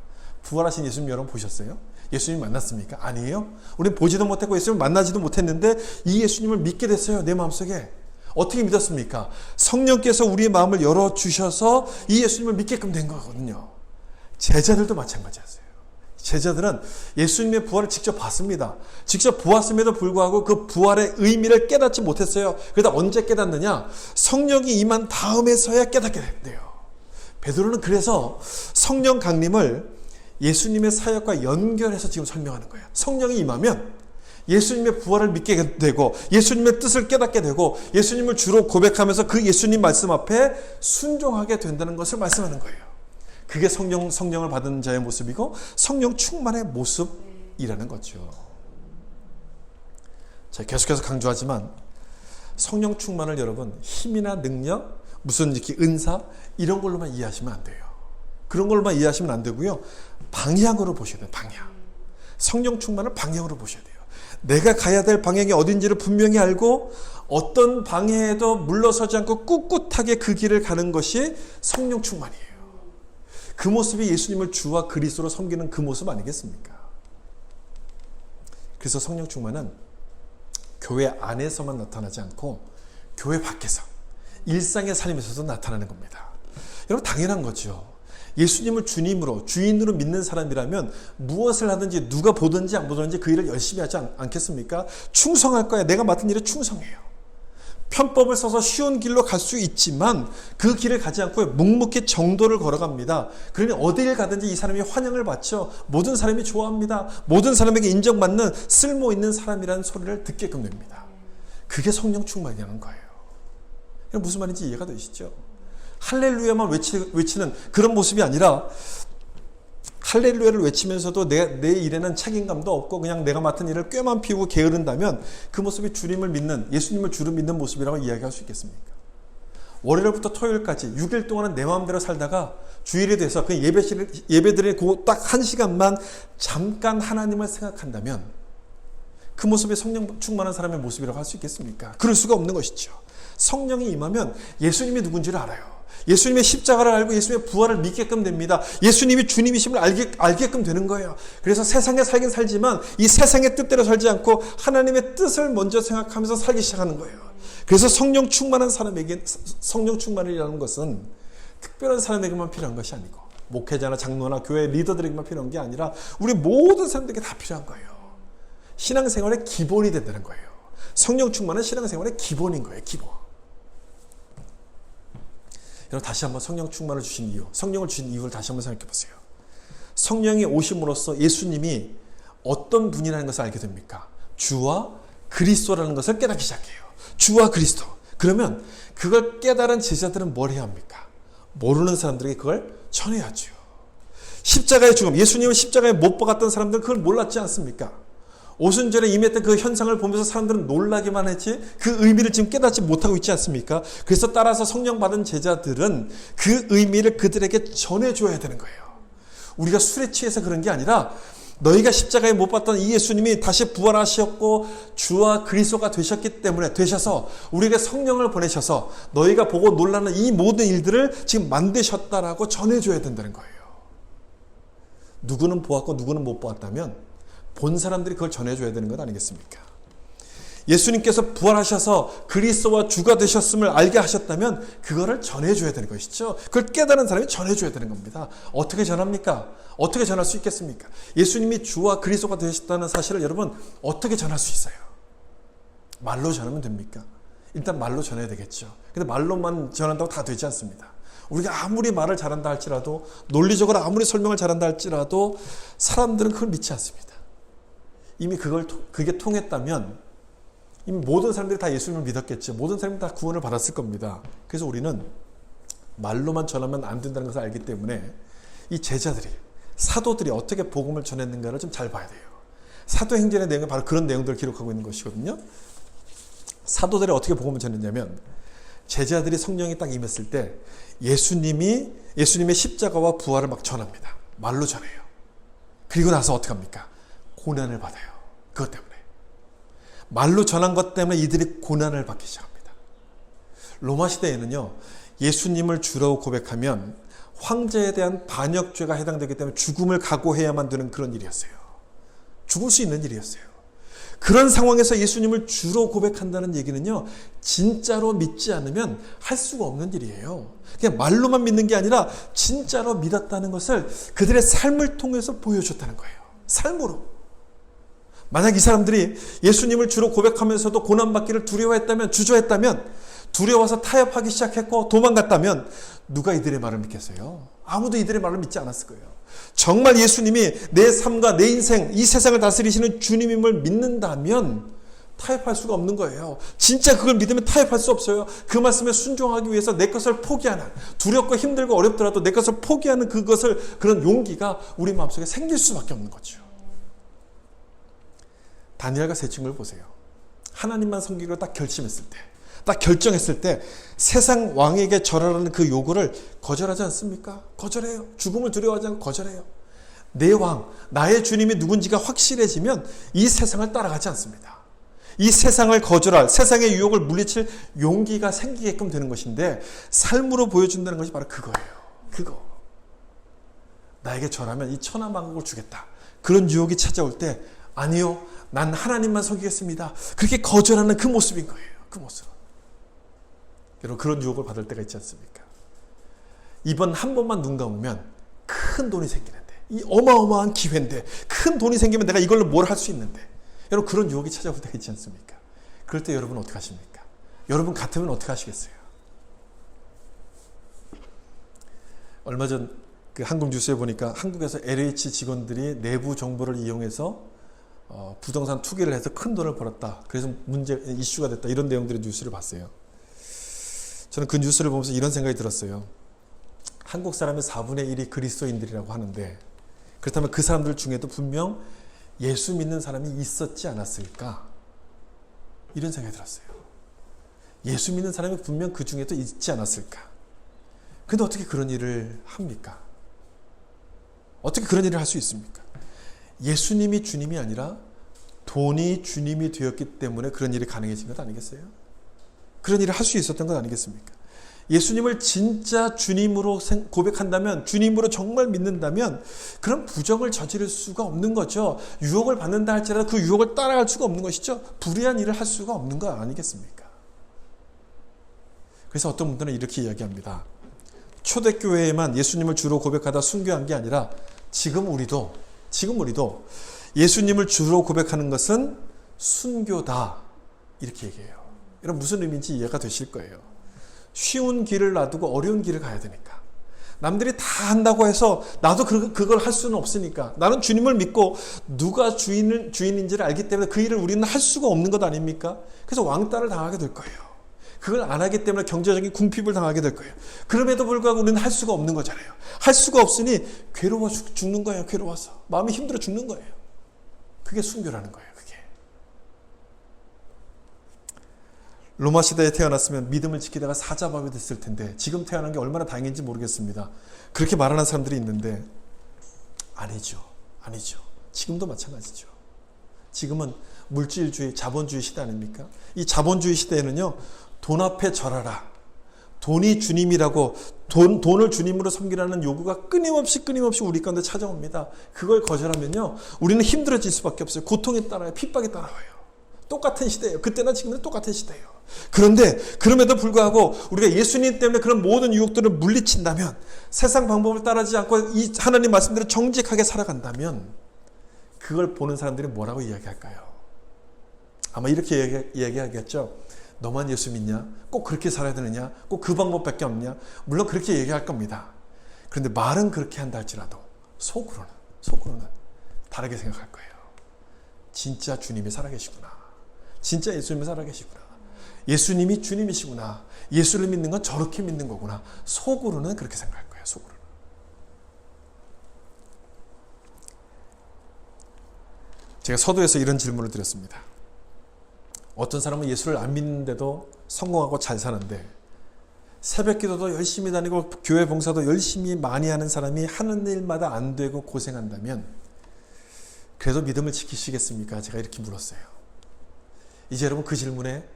부활하신 예수님 여러분 보셨어요? 예수님 만났습니까? 아니에요. 우리는 보지도 못했고 예수님을 만나지도 못했는데 이 예수님을 믿게 됐어요. 내 마음속에. 어떻게 믿었습니까? 성령께서 우리의 마음을 열어주셔서 이 예수님을 믿게끔 된 거거든요. 제자들도 마찬가지였어요. 제자들은 예수님의 부활을 직접 봤습니다. 직접 보았음에도 불구하고 그 부활의 의미를 깨닫지 못했어요. 그러다 언제 깨닫느냐? 성령이 임한 다음에서야 깨닫게 된대요. 베드로는 그래서 성령 강림을 예수님의 사역과 연결해서 지금 설명하는 거예요. 성령이 임하면 예수님의 부활을 믿게 되고 예수님의 뜻을 깨닫게 되고 예수님을 주로 고백하면서 그 예수님 말씀 앞에 순종하게 된다는 것을 말씀하는 거예요. 그게 성령을 받은 자의 모습이고 성령 충만의 모습이라는 거죠. 제가 계속해서 강조하지만 성령 충만을 여러분 힘이나 능력, 무슨 이렇게 은사 이런 걸로만 이해하시면 안 돼요. 그런 걸로만 이해하시면 안 되고요. 방향으로 보셔야 돼요. 방향. 성령 충만을 방향으로 보셔야 돼요. 내가 가야 될 방향이 어딘지를 분명히 알고 어떤 방해에도 물러서지 않고 꿋꿋하게 그 길을 가는 것이 성령 충만이에요. 그 모습이 예수님을 주와 그리스도로 섬기는 그 모습 아니겠습니까? 그래서 성령 충만은 교회 안에서만 나타나지 않고 교회 밖에서 일상의 삶에서도 나타나는 겁니다. 여러분 당연한 거죠. 예수님을 주님으로 주인으로 믿는 사람이라면 무엇을 하든지 누가 보든지 안 보든지 그 일을 열심히 하지 않겠습니까? 충성할 거야. 내가 맡은 일에 충성해요. 편법을 써서 쉬운 길로 갈 수 있지만 그 길을 가지 않고 묵묵히 정도를 걸어갑니다. 그러니 어디를 가든지 이 사람이 환영을 받죠. 모든 사람이 좋아합니다. 모든 사람에게 인정받는 쓸모 있는 사람이라는 소리를 듣게끔 됩니다. 그게 성령 충만이라는 거예요. 무슨 말인지 이해가 되시죠? 할렐루야만 외치는 그런 모습이 아니라 할렐루야를 외치면서도 내 일에는 책임감도 없고 그냥 내가 맡은 일을 꾀만 피우고 게으른다면 그 모습이 주님을 믿는, 예수님을 주로 믿는 모습이라고 이야기할 수 있겠습니까? 월요일부터 토요일까지 6일 동안은 내 마음대로 살다가 주일이 돼서 그 예배드리는 그 딱 1시간만 잠깐 하나님을 생각한다면 그 모습이 성령 충만한 사람의 모습이라고 할 수 있겠습니까? 그럴 수가 없는 것이죠. 성령이 임하면 예수님이 누군지를 알아요. 예수님의 십자가를 알고 예수님의 부활을 믿게끔 됩니다. 예수님이 주님이심을 알게끔 되는 거예요. 그래서 세상에 살긴 살지만 이 세상의 뜻대로 살지 않고 하나님의 뜻을 먼저 생각하면서 살기 시작하는 거예요. 그래서 성령 충만한 사람에게 성령 충만이라는 것은 특별한 사람에게만 필요한 것이 아니고 목회자나 장로나 교회 리더들에게만 필요한 게 아니라 우리 모든 사람들에게 다 필요한 거예요. 신앙생활의 기본이 된다는 거예요. 성령 충만은 신앙생활의 기본인 거예요. 기본. 여러분 다시 한번 성령 충만을 주신 이유, 성령을 주신 이유를 다시 한번 생각해 보세요. 성령이 오심으로써 예수님이 어떤 분이라는 것을 알게 됩니까? 주와 그리스도라는 것을 깨닫기 시작해요. 주와 그리스도. 그러면 그걸 깨달은 제자들은 뭘 해야 합니까? 모르는 사람들에게 그걸 전해야죠. 십자가의 죽음, 예수님을 십자가에 못 박았던 사람들은 그걸 몰랐지 않습니까? 오순절에 임했던 그 현상을 보면서 사람들은 놀라기만 했지 그 의미를 지금 깨닫지 못하고 있지 않습니까? 그래서 따라서 성령 받은 제자들은 그 의미를 그들에게 전해줘야 되는 거예요. 우리가 술에 취해서 그런 게 아니라 너희가 십자가에 못 박던 이 예수님이 다시 부활하셨고 주와 그리스도가 되셔서 우리에게 성령을 보내셔서 너희가 보고 놀라는 이 모든 일들을 지금 만드셨다라고 전해줘야 된다는 거예요. 누구는 보았고 누구는 못 보았다면 본 사람들이 그걸 전해줘야 되는 것 아니겠습니까? 예수님께서 부활하셔서 그리스도와 주가 되셨음을 알게 하셨다면 그거를 전해줘야 되는 것이죠. 그걸 깨달은 사람이 전해줘야 되는 겁니다. 어떻게 전합니까? 어떻게 전할 수 있겠습니까? 예수님이 주와 그리스도가 되셨다는 사실을 여러분 어떻게 전할 수 있어요? 말로 전하면 됩니까? 일단 말로 전해야 되겠죠. 근데 말로만 전한다고 다 되지 않습니다. 우리가 아무리 말을 잘한다 할지라도 논리적으로 아무리 설명을 잘한다 할지라도 사람들은 그걸 믿지 않습니다. 이미 그게 통했다면 이미 모든 사람들이 다 예수님을 믿었겠죠. 모든 사람이 다 구원을 받았을 겁니다. 그래서 우리는 말로만 전하면 안 된다는 것을 알기 때문에 이 제자들이, 사도들이 어떻게 복음을 전했는가를 좀 잘 봐야 돼요. 사도행전의 내용은 바로 그런 내용들을 기록하고 있는 것이거든요. 사도들이 어떻게 복음을 전했냐면 제자들이 성령이 딱 임했을 때 예수님의 십자가와 부활을 막 전합니다. 말로 전해요. 그리고 나서 어떻게 합니까? 고난을 받아요. 그것 때문에. 말로 전한 것 때문에 이들이 고난을 받기 시작합니다. 로마 시대에는요, 예수님을 주라고 고백하면 황제에 대한 반역죄가 해당되기 때문에 죽음을 각오해야만 되는 그런 일이었어요. 죽을 수 있는 일이었어요. 그런 상황에서 예수님을 주로 고백한다는 얘기는요, 진짜로 믿지 않으면 할 수가 없는 일이에요. 그냥 말로만 믿는 게 아니라 진짜로 믿었다는 것을 그들의 삶을 통해서 보여줬다는 거예요. 삶으로. 만약 이 사람들이 예수님을 주로 고백하면서도 고난받기를 두려워했다면, 주저했다면, 두려워서 타협하기 시작했고 도망갔다면 누가 이들의 말을 믿겠어요? 아무도 이들의 말을 믿지 않았을 거예요. 정말 예수님이 내 삶과 내 인생, 이 세상을 다스리시는 주님임을 믿는다면 타협할 수가 없는 거예요. 진짜 그걸 믿으면 타협할 수 없어요. 그 말씀에 순종하기 위해서 내 것을 포기하는, 두렵고 힘들고 어렵더라도 내 것을 포기하는 그런 용기가 우리 마음속에 생길 수밖에 없는 거죠. 다니엘과 세 친구를 보세요. 하나님만 섬기기로 딱 결심했을 때, 딱 결정했을 때 세상 왕에게 절하라는 그 요구를 거절하지 않습니까? 거절해요. 죽음을 두려워하지 않고 거절해요. 내 왕, 나의 주님이 누군지가 확실해지면 이 세상을 따라가지 않습니다. 이 세상을 거절할, 세상의 유혹을 물리칠 용기가 생기게끔 되는 것인데 삶으로 보여준다는 것이 바로 그거예요. 그거. 나에게 절하면 이 천하만국을 주겠다. 그런 유혹이 찾아올 때 아니요, 난 하나님만 섬기겠습니다. 그렇게 거절하는 그 모습인 거예요. 그 모습. 여러분, 그런 유혹을 받을 때가 있지 않습니까? 이번 한 번만 눈 감으면 큰 돈이 생기는데, 이 어마어마한 기회인데, 큰 돈이 생기면 내가 이걸로 뭘 할 수 있는데, 여러분, 그런 유혹이 찾아올 때가 있지 않습니까? 그럴 때 여러분 어떻게 하십니까? 여러분 같으면 어떻게 하시겠어요? 얼마 전 그 한국 뉴스에 보니까 한국에서 LH 직원들이 내부 정보를 이용해서 부동산 투기를 해서 큰 돈을 벌었다. 그래서 이슈가 됐다. 이런 내용들의 뉴스를 봤어요. 저는 그 뉴스를 보면서 이런 생각이 들었어요. 한국 사람의 4분의 1이 그리스도인들이라고 하는데, 그렇다면 그 사람들 중에도 분명 예수 믿는 사람이 있었지 않았을까? 이런 생각이 들었어요. 예수 믿는 사람이 분명 그 중에도 있지 않았을까? 근데 어떻게 그런 일을 합니까? 어떻게 그런 일을 할 수 있습니까? 예수님이 주님이 아니라 돈이 주님이 되었기 때문에 그런 일이 가능해진 것 아니겠어요? 그런 일을 할 수 있었던 것 아니겠습니까? 예수님을 진짜 주님으로 고백한다면, 주님으로 정말 믿는다면 그런 부정을 저지를 수가 없는 거죠. 유혹을 받는다 할지라도 그 유혹을 따라갈 수가 없는 것이죠. 불의한 일을 할 수가 없는 거 아니겠습니까? 그래서 어떤 분들은 이렇게 이야기합니다. 초대교회에만 예수님을 주로 고백하다 순교한 게 아니라 지금 우리도 예수님을 주로 고백하는 것은 순교다. 이렇게 얘기해요. 여러분, 무슨 의미인지 이해가 되실 거예요. 쉬운 길을 놔두고 어려운 길을 가야 되니까. 남들이 다 한다고 해서 나도 그걸 할 수는 없으니까. 나는 주님을 믿고 누가 주인인지를 알기 때문에 그 일을 우리는 할 수가 없는 것 아닙니까? 그래서 왕따를 당하게 될 거예요. 그걸 안 하기 때문에 경제적인 궁핍을 당하게 될 거예요. 그럼에도 불구하고 우리는 할 수가 없는 거잖아요. 할 수가 없으니 괴로워 죽는 거예요. 괴로워서. 마음이 힘들어 죽는 거예요. 그게 순교라는 거예요. 그게. 로마 시대에 태어났으면 믿음을 지키다가 사자밥이 됐을 텐데 지금 태어난 게 얼마나 다행인지 모르겠습니다. 그렇게 말하는 사람들이 있는데 아니죠. 지금도 마찬가지죠. 지금은 물질주의, 자본주의 시대 아닙니까? 이 자본주의 시대에는요, 돈 앞에 절하라. 돈이 주님이라고, 돈을 주님으로 섬기라는 요구가 끊임없이 우리 가운데 찾아옵니다. 그걸 거절하면요, 우리는 힘들어질 수밖에 없어요. 고통에 따라요. 핍박에 따라와요. 똑같은 시대예요. 그때나 지금은 똑같은 시대예요. 그런데 그럼에도 불구하고 우리가 예수님 때문에 그런 모든 유혹들을 물리친다면, 세상 방법을 따르지 않고 이 하나님 말씀대로 정직하게 살아간다면 그걸 보는 사람들이 뭐라고 이야기할까요? 아마 이렇게 이야기하겠죠. 너만 예수 믿냐? 꼭 그렇게 살아야 되느냐? 꼭 그 방법밖에 없냐? 물론 그렇게 얘기할 겁니다. 그런데 말은 그렇게 한다 할지라도 속으로는 다르게 생각할 거예요. 진짜 주님이 살아계시구나. 진짜 예수님이 살아계시구나. 예수님이 주님이시구나. 예수를 믿는 건 저렇게 믿는 거구나. 속으로는 그렇게 생각할 거예요. 속으로는. 제가 서두에서 이런 질문을 드렸습니다. 어떤 사람은 예수를 안 믿는데도 성공하고 잘 사는데 새벽 기도도 열심히 다니고 교회 봉사도 열심히 많이 하는 사람이 하는 일마다 안 되고 고생한다면 그래도 믿음을 지키시겠습니까? 제가 이렇게 물었어요. 이제 여러분 그 질문에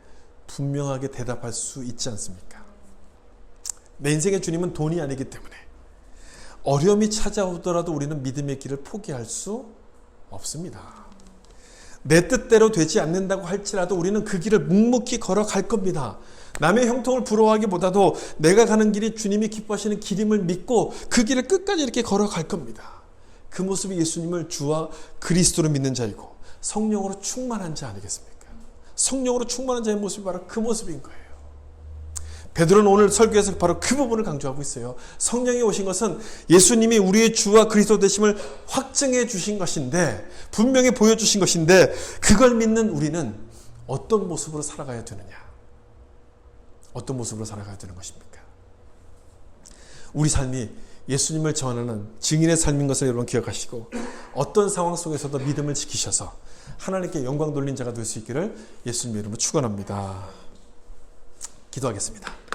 분명하게 대답할 수 있지 않습니까? 내 인생의 주님은 돈이 아니기 때문에 어려움이 찾아오더라도 우리는 믿음의 길을 포기할 수 없습니다. 내 뜻대로 되지 않는다고 할지라도 우리는 그 길을 묵묵히 걸어갈 겁니다. 남의 형통을 부러워하기보다도 내가 가는 길이 주님이 기뻐하시는 길임을 믿고 그 길을 끝까지 이렇게 걸어갈 겁니다. 그 모습이 예수님을 주와 그리스도로 믿는 자이고 성령으로 충만한 자 아니겠습니까? 성령으로 충만한 자의 모습이 바로 그 모습인 거예요. 베드로는 오늘 설교에서 바로 그 부분을 강조하고 있어요. 성령이 오신 것은 예수님이 우리의 주와 그리스도 되심을 확증해 주신 것인데, 분명히 보여주신 것인데, 그걸 믿는 우리는 어떤 모습으로 살아가야 되느냐? 어떤 모습으로 살아가야 되는 것입니까? 우리 삶이 예수님을 전하는 증인의 삶인 것을 여러분 기억하시고, 어떤 상황 속에서도 믿음을 지키셔서 하나님께 영광 돌린 자가 될 수 있기를 예수님의 이름으로 축원합니다. 기도하겠습니다.